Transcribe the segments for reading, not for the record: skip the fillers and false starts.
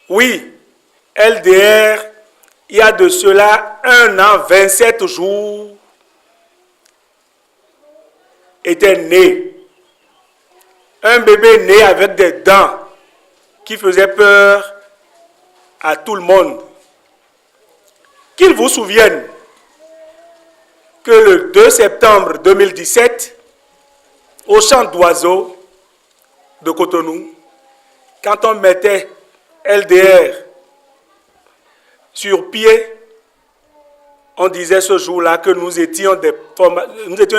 Oui, LDR, il y a de cela 1 an, 27 jours, était né. Un bébé né avec des dents qui faisaient peur à tout le monde. Qu'il vous souvienne que le 2 septembre 2017, au champ d'oiseaux de Cotonou, quand on mettait LDR sur pied, on disait ce jour-là que nous étions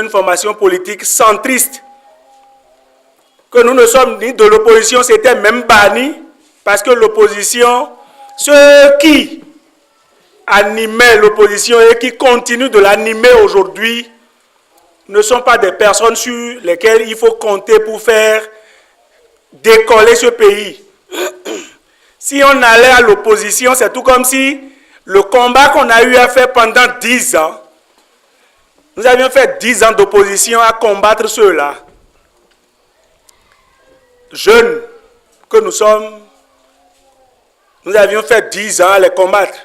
une formation politique centriste, que nous ne sommes ni de l'opposition, c'était même banni, parce que l'opposition, ceux qui animaient l'opposition et qui continuent de l'animer aujourd'hui, ne sont pas des personnes sur lesquelles il faut compter pour faire décoller ce pays. Si on allait à l'opposition, c'est tout comme si le combat qu'on a eu à faire pendant 10 ans, nous avions fait 10 ans d'opposition à combattre ceux-là. Jeunes que nous sommes, nous avions fait 10 ans à les combattre.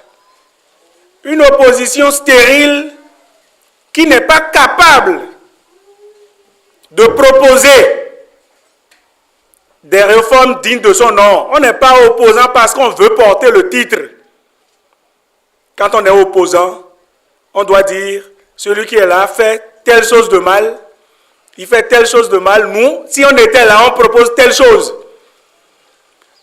Une opposition stérile qui n'est pas capable de proposer des réformes dignes de son nom. On n'est pas opposant parce qu'on veut porter le titre. Quand on est opposant, on doit dire, celui qui est là fait telle chose de mal, il fait telle chose de mal. Nous, si on était là, on propose telle chose.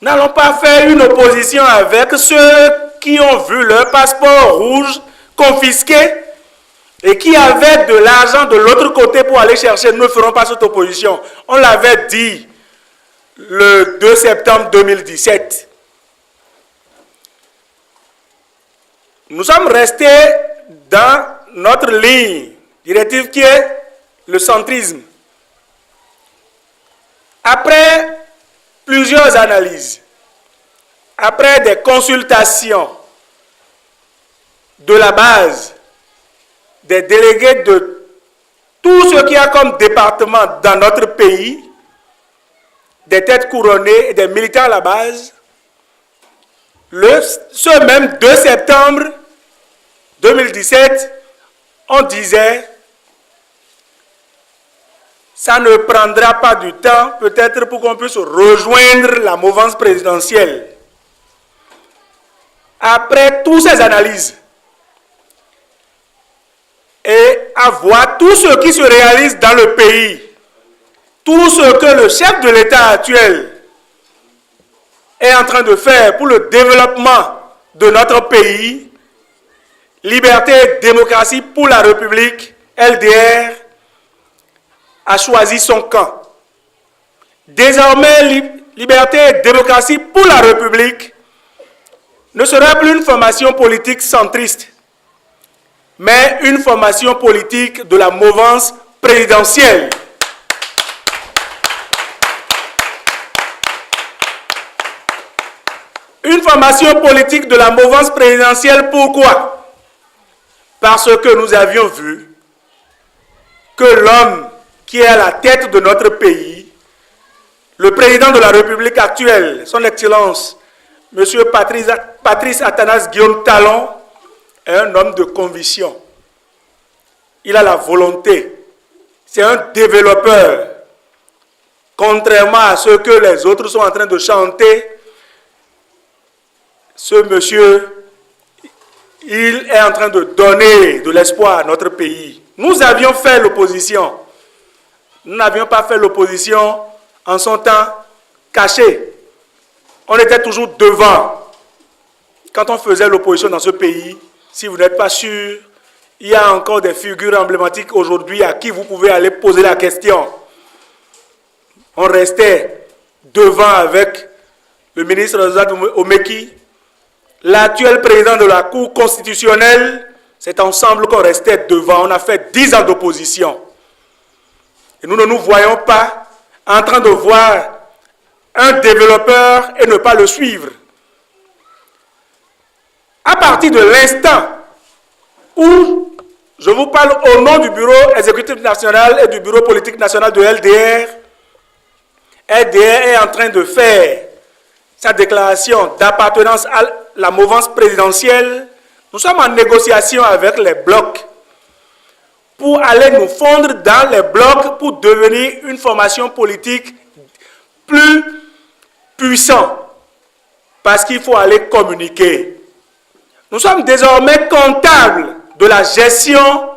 N'allons pas faire une opposition avec ceux qui ont vu leur passeport rouge confisqué et qui avaient de l'argent de l'autre côté pour aller chercher. Nous ne ferons pas cette opposition. On l'avait dit le 2 septembre 2017. Nous sommes restés dans notre ligne directive qui est le centrisme. Après plusieurs analyses, après des consultations de la base, des délégués de tout ce qu'il y a comme département dans notre pays, des têtes couronnées et des militants à la base, ce même 2 septembre 2017, on disait ça ne prendra pas du temps, peut-être pour qu'on puisse rejoindre la mouvance présidentielle. Après toutes ces analyses, et à voir tout ce qui se réalise dans le pays, tout ce que le chef de l'État actuel est en train de faire pour le développement de notre pays, Liberté et démocratie pour la République, LDR, a choisi son camp. Désormais, Liberté et démocratie pour la République ne sera plus une formation politique centriste, mais une formation politique de la mouvance présidentielle. Une formation politique de la mouvance présidentielle, pourquoi? Parce que nous avions vu que l'homme qui est à la tête de notre pays, le président de la République actuelle, son Excellence, M. Patrice Athanase Guillaume Talon, est un homme de conviction. Il a la volonté. C'est un développeur. Contrairement à ce que les autres sont en train de chanter, ce monsieur, il est en train de donner de l'espoir à notre pays. Nous avions fait l'opposition. Nous n'avions pas fait l'opposition en son temps caché. On était toujours devant. Quand on faisait l'opposition dans ce pays, si vous n'êtes pas sûr, il y a encore des figures emblématiques aujourd'hui à qui vous pouvez aller poser la question. On restait devant avec le ministre Azad Omeki, l'actuel président de la Cour constitutionnelle. C'est ensemble qu'on restait devant. On a fait 10 ans d'opposition. Et nous ne nous voyons pas en train de voir un développeur et ne pas le suivre. À partir de l'instant où je vous parle au nom du bureau exécutif national et du bureau politique national de LDR, LDR est en train de faire sa déclaration d'appartenance à la mouvance présidentielle, nous sommes en négociation avec les blocs pour aller nous fondre dans les blocs pour devenir une formation politique plus puissante. Parce qu'il faut aller communiquer. Nous sommes désormais comptables de la gestion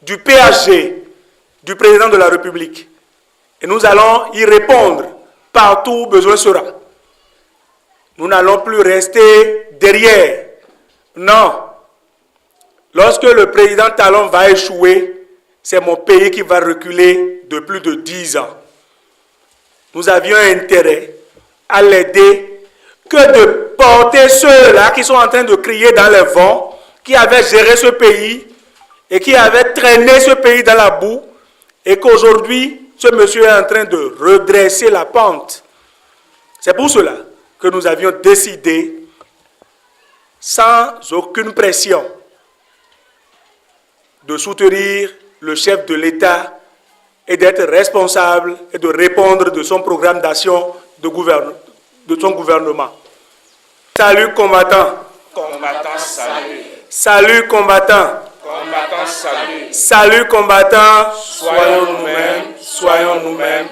du PHG, du président de la République. Et nous allons y répondre partout où besoin sera. Nous n'allons plus rester derrière. Non. Lorsque le président Talon va échouer, c'est mon pays qui va reculer de plus de 10 ans. Nous avions intérêt à l'aider que de porter ceux-là qui sont en train de crier dans les vents, qui avaient géré ce pays et qui avaient traîné ce pays dans la boue, et qu'aujourd'hui, ce monsieur est en train de redresser la pente. C'est pour cela que nous avions décidé, sans aucune pression, de soutenir le chef de l'État et d'être responsable et de répondre de son programme d'action de son gouvernement. Salut combattants. Combattants, salut. Salut combattants. Combattants, salut. Salut combattants. Soyons nous-mêmes, soyons nous-mêmes.